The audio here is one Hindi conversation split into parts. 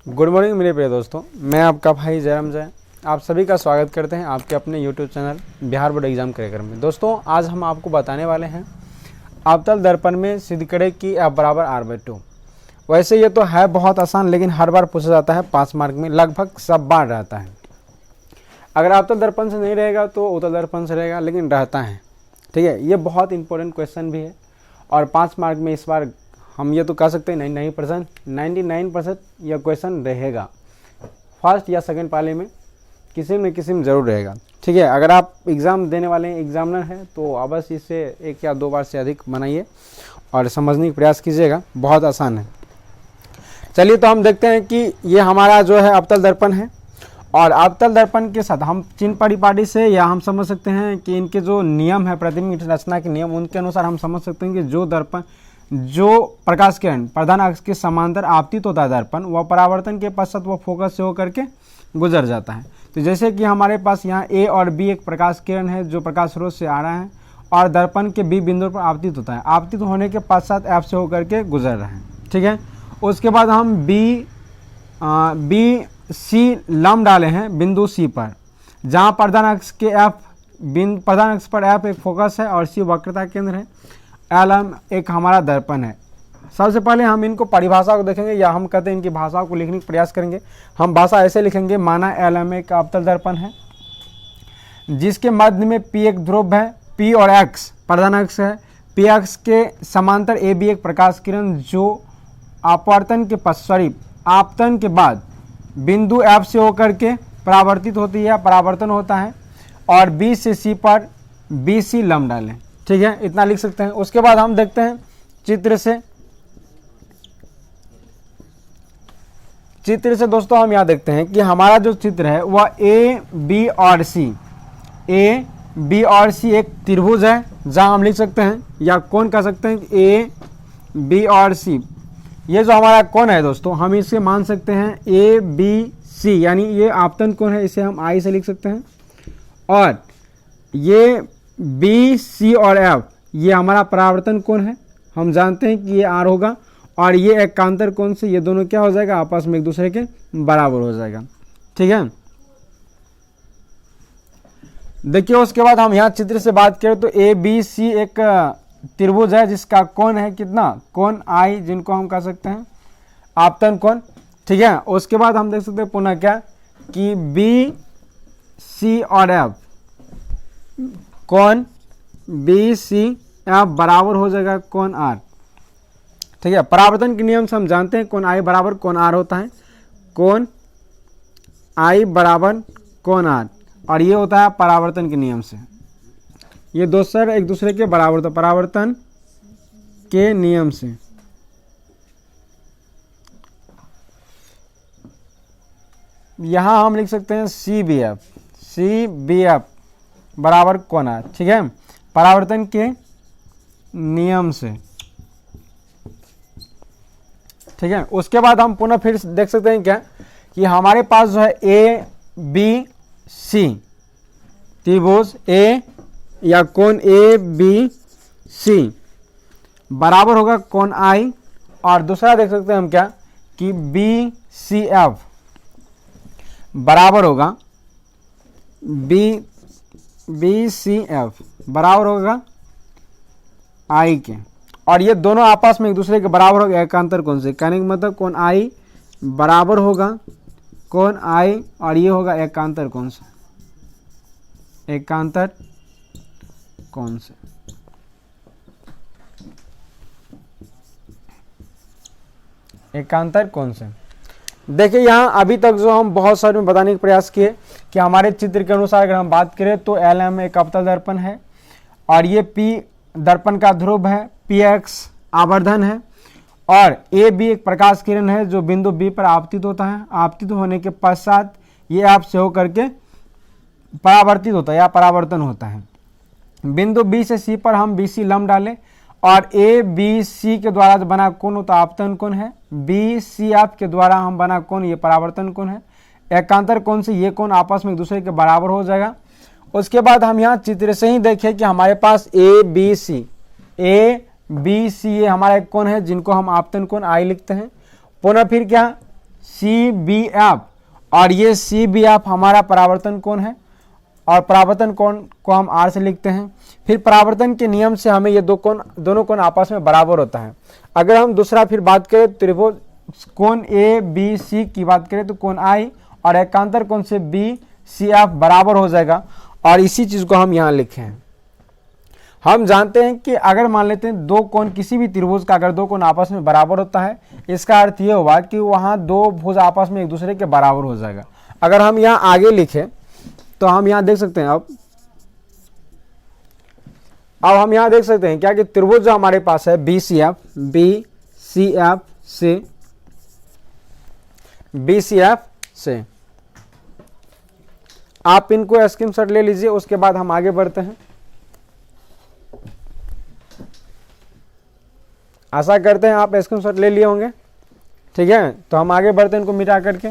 गुड मॉर्निंग मेरे प्रिय दोस्तों, मैं आपका भाई जयराम जय आप सभी का स्वागत करते हैं आपके अपने YouTube channel Bihar board exam कार्यक्रम में। दोस्तों आज हम आपको बताने वाले हैं अवतल दर्पण में सिद्ध करें कि F बराबर R/2। वैसे ये तो है बहुत आसान, लेकिन हर बार पूछा जाता है 5 मार्क में, लगभग सब बार रहता है। अगर अवतल दर्पण से नहीं रहेगा तो उत्तल दर्पण से रहेगा, लेकिन रहता है। ठीक है, ये बहुत इंपॉर्टेंट क्वेश्चन भी है और 5 मार्क में इस बार हम ये तो कह सकते हैं 99% यह क्वेश्चन रहेगा। फर्स्ट या सेकंड पाले में किसी न किसी में ज़रूर रहेगा। ठीक है, अगर आप एग्ज़ाम देने वाले एग्जामिनर हैं तो अवश्य इसे 1 या 2 बार से अधिक बनाइए और समझने का प्रयास कीजिएगा, बहुत आसान है। चलिए तो हम देखते हैं कि ये हमारा जो है अवतल दर्पण है और अवतल दर्पण के साथ हम चिन्ह परिपाटी से या हम समझ सकते हैं कि इनके जो नियम है, प्रतिबिंब रचना के नियम, उनके अनुसार हम समझ सकते हैं कि जो प्रकाश किरण प्रधान अक्ष के समांतर आपतित होता है दर्पण, वह परावर्तन के पश्चात वह फोकस से होकर के गुजर जाता है। तो जैसे कि हमारे पास यहाँ A और B एक प्रकाश किरण है जो प्रकाश स्रोत से आ रहा है और दर्पण के B बिंदु पर आपतित होता है। आपतित होने के पश्चात F से होकर के गुजर रहा है। ठीक है, उसके बाद हम B C लंब डाले हैं बिंदु C पर, जहाँ प्रधान अक्ष के प्रधान अक्ष पर F एक फोकस है और C वक्रता केंद्र है। LM एक हमारा दर्पण है। सबसे पहले हम इनको परिभाषा को देखेंगे या हम कहते हैं इनकी भाषा को लिखने का प्रयास करेंगे। हम भाषा ऐसे लिखेंगे, माना LM एक अवतल दर्पण है जिसके मध्य में P एक ध्रुव है, P और X प्रधान अक्ष है। P अक्ष के समांतर AB एक प्रकाश किरण जो आपतन के बाद बिंदु F से होकर के परावर्तित होती है, परावर्तन होता है और B से C पर BC लंब डालें। ठीक है, इतना लिख सकते हैं। उसके बाद हम देखते हैं चित्र से दोस्तों हम यहाँ देखते हैं कि हमारा जो चित्र है वह A B और C एक त्रिभुज है, जहाँ हम लिख सकते हैं या कोण कह सकते हैं A B और C। ये जो हमारा कोण है दोस्तों, हम इसे मान सकते हैं ABC, यानी ये आपतन कोण है, इसे हम I से लिख सकते हैं। और ये B C और F ये हमारा परावर्तन कोण है, हम जानते हैं कि ये R होगा और ये एकांतर कोण से ये दोनों क्या हो जाएगा, आपस में एक दूसरे के बराबर हो जाएगा। ठीक है, देखिए उसके बाद हम यहाँ चित्र से बात करें तो ABC एक त्रिभुज है जिसका कोण है कितना, कोण I, जिनको हम कह सकते हैं आपतन कोण। ठीक है, उसके बाद हम देख सकते हैं पुनः क्या कि B C और F कोण BCF बराबर हो जाएगा कोण R। ठीक है, परावर्तन के नियम से हम जानते हैं कोण I बराबर कोण R होता है, कोण I बराबर कोण R, और ये होता है परावर्तन के नियम से। ये दोनों एक दूसरे के बराबर होता है परावर्तन के नियम से। यहां हम लिख सकते हैं CBF बराबर कोण R। ठीक है, परावर्तन के नियम से। ठीक है, उसके बाद हम पुनः फिर देख सकते हैं क्या कि हमारे पास जो है ABC त्रिभुज A या कोण ABC बराबर होगा कोण I, और दूसरा देख सकते हैं हम क्या कि BCF बराबर होगा BCF बराबर होगा I के, और ये दोनों आपस में एक दूसरे के बराबर होगा एकांतर कोण से। कहने का मतलब कोण I बराबर होगा कोण I और ये होगा एकांतर कोण से, एकांतर कोण से। एकांतर कोण से देखिए यहाँ अभी तक जो हम बहुत सारे में बताने का प्रयास किए कि हमारे चित्र के अनुसार अगर हम बात करें तो LM एक अवतल दर्पण है और ये P दर्पण का ध्रुव है, PX आवर्धन है और AB एक प्रकाश किरण है जो बिंदु B पर आपतित होता है। आपतित होने के पश्चात ये F से होकर के परावर्तित होता है या परावर्तन होता है। बिंदु B से C पर हम BC लंब डालें और ABC के द्वारा जो बना कोण होता है आपतन कोण है, BCF के द्वारा हम बना कोण ये परावर्तन कोण है। एकांतर कोण से ये कोण आपस में एक दूसरे के बराबर हो जाएगा। उसके बाद हम यहाँ चित्र से ही देखें कि हमारे पास ABC ये हमारा एक कोण है जिनको हम आपतन कोण I लिखते हैं। पुनः फिर क्या CBF, और ये CBF हमारा परावर्तन कोण है, और परावर्तन कोण को हम R से लिखते हैं। फिर परावर्तन के नियम से हमें ये दोनों कोण आपस में बराबर होता है। अगर हम दूसरा फिर बात करें त्रिभुज कोण ABC की बात करें तो कोण I और एकांतर कोण से BCF बराबर हो जाएगा, और इसी चीज को हम यहाँ लिखे हैं। हम जानते हैं कि अगर मान लेते हैं दो कोण, किसी भी त्रिभुज का अगर दो कोण आपस में बराबर होता है, इसका अर्थ ये हुआ कि वहां दो भुज आपस में एक दूसरे के बराबर हो जाएगा। अगर हम यहाँ आगे लिखें तो हम यहाँ देख सकते हैं, अब हम यहाँ देख सकते हैं क्या कि त्रिभुज जो हमारे पास है BCF से आप इनको स्क्रीनशॉट ले लीजिए, उसके बाद हम आगे बढ़ते हैं। आशा करते हैं आप स्क्रीनशॉट ले लिए होंगे, ठीक है। तो हम आगे बढ़ते हैं इनको मिटा करके।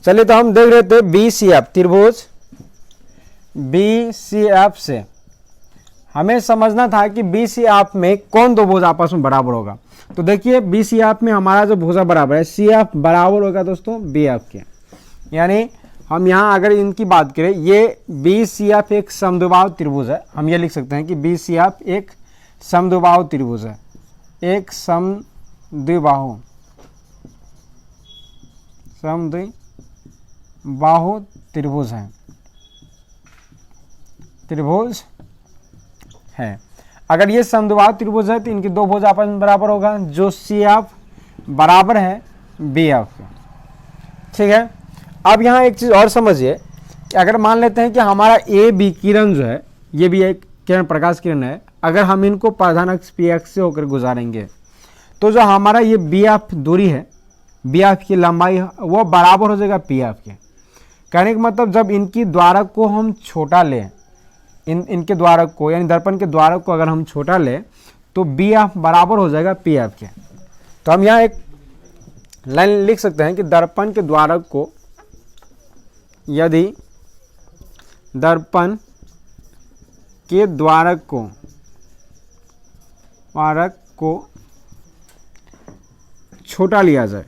चलिए, तो हम देख रहे थे BCF, त्रिभुज BCF से हमें समझना था कि BCF में कौन दो भुज आपस में बराबर होगा। तो देखिए BCF में हमारा जो भुजा बराबर है CF बराबर होगा दोस्तों BF के, यानी हम यहाँ अगर इनकी बात करें, ये BCF एक समद्विबाहु त्रिभुज है। हम ये लिख सकते हैं कि BCF एक समद्विबाहु त्रिभुज है, एक समद्विबाहु त्रिभुज है। अगर ये समद्विबाहु त्रिभुज है तो इनकी दो भुज आपस में बराबर होगा, जो CF बराबर है BF के, ठीक है। अब यहाँ एक चीज और समझिए कि अगर मान लेते हैं कि हमारा AB किरण जो है, ये भी एक किरण, प्रकाश किरण है, अगर हम इनको प्रधान अक्ष PX से होकर गुजारेंगे तो जो हमारा ये BF दूरी है, BF की लंबाई वो बराबर हो जाएगा PF के। कहने का मतलब जब इनकी द्वारक को हम छोटा लें, इनके द्वारक को यानी दर्पण के द्वारक को अगर हम छोटा लें तो BF बराबर हो जाएगा PF के। तो हम यहाँ एक लाइन लिख सकते हैं कि दर्पण के द्वारक को, यदि दर्पण के द्वारक को छोटा लिया जाए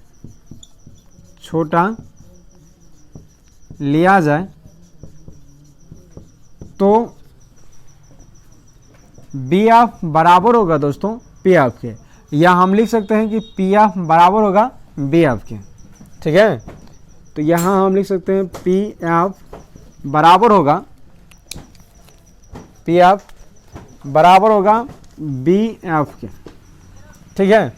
तो BF बराबर होगा दोस्तों PF के, या हम लिख सकते हैं कि PF बराबर होगा BF के, ठीक है। तो यहां हम लिख सकते हैं PF बराबर होगा BF के, ठीक है।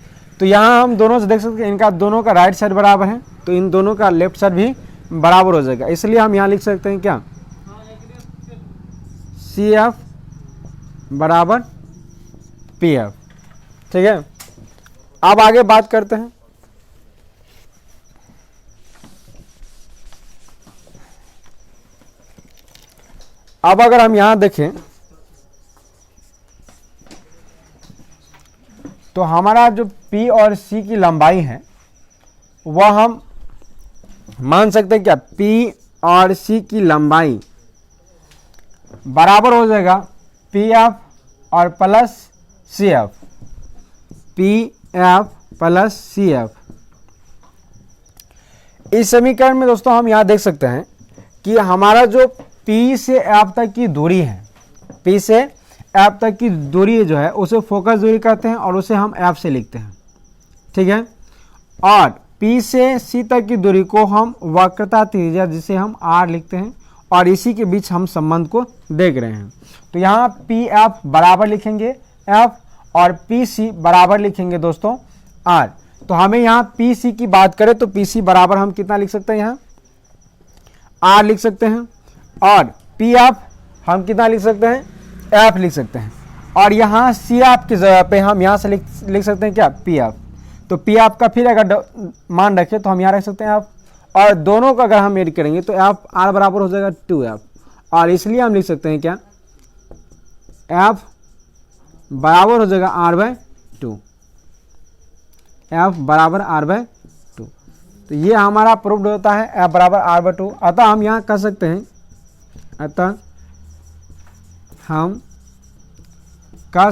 तो यहां हम दोनों से देख सकते हैं इनका दोनों का राइट साइड बराबर है, तो इन दोनों का लेफ्ट साइड भी बराबर हो जाएगा। इसलिए हम यहां लिख सकते हैं क्या, CF बराबर PF, ठीक है। अब आगे बात करते हैं। अब अगर हम यहां देखें तो हमारा जो P और C की लंबाई है वह हम मान सकते हैं क्या, P और C की लंबाई बराबर हो जाएगा PF और plus CF, PF plus CF। इस समीकरण में दोस्तों हम यहां देख सकते हैं कि हमारा जो P से F तक की दूरी है, P से F तक की दूरी जो है उसे फोकस दूरी कहते हैं और उसे हम F से लिखते हैं, ठीक है। और P से C तक की दूरी को हम वक्रता त्रिज्या जिसे हम R लिखते हैं, और इसी के बीच हम संबंध को देख रहे हैं। तो यहाँ PF बराबर लिखेंगे F और PC बराबर लिखेंगे दोस्तों R। तो हमें यहाँ PC की बात करें तो PC बराबर हम कितना लिख सकते हैं, यहाँ R लिख सकते हैं, और PF हम कितना लिख सकते हैं, F लिख सकते हैं, और यहाँ CF की जगह पे हम यहाँ से लिख सकते हैं क्या, PF। तो PF का फिर अगर मान रखें तो हम यहाँ रख सकते हैं F, और दोनों का अगर हम ऐड करेंगे तो F R बराबर हो जाएगा 2F, और इसलिए हम लिख सकते हैं क्या, F बराबर हो जाएगा R/2, एफ बराबर आर बाय टू। तो ये हमारा प्रूव्ड होता है एफ बराबर आर बाय टू। अतः हम यहाँ कह सकते हैं, अतः हम कह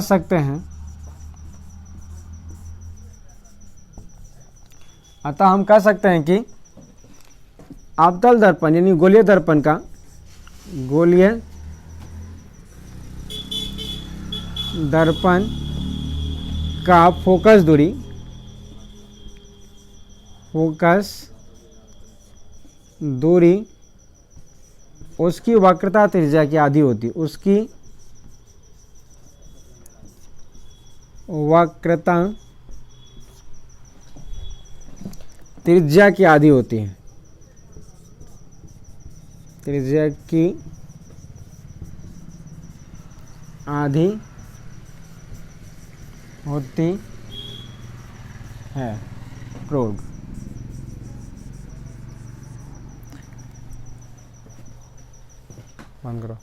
सकते हैं, कि अवतल दर्पण यानी गोलीय दर्पण का, गोलीय दर्पण का फोकस दूरी उसकी वक्रता त्रिज्या की आधी होती है, उसकी वक्रता त्रिज्या की आधी होती है, त्रिज्या की आधी होती है। प्रूव्ड। बंद करो।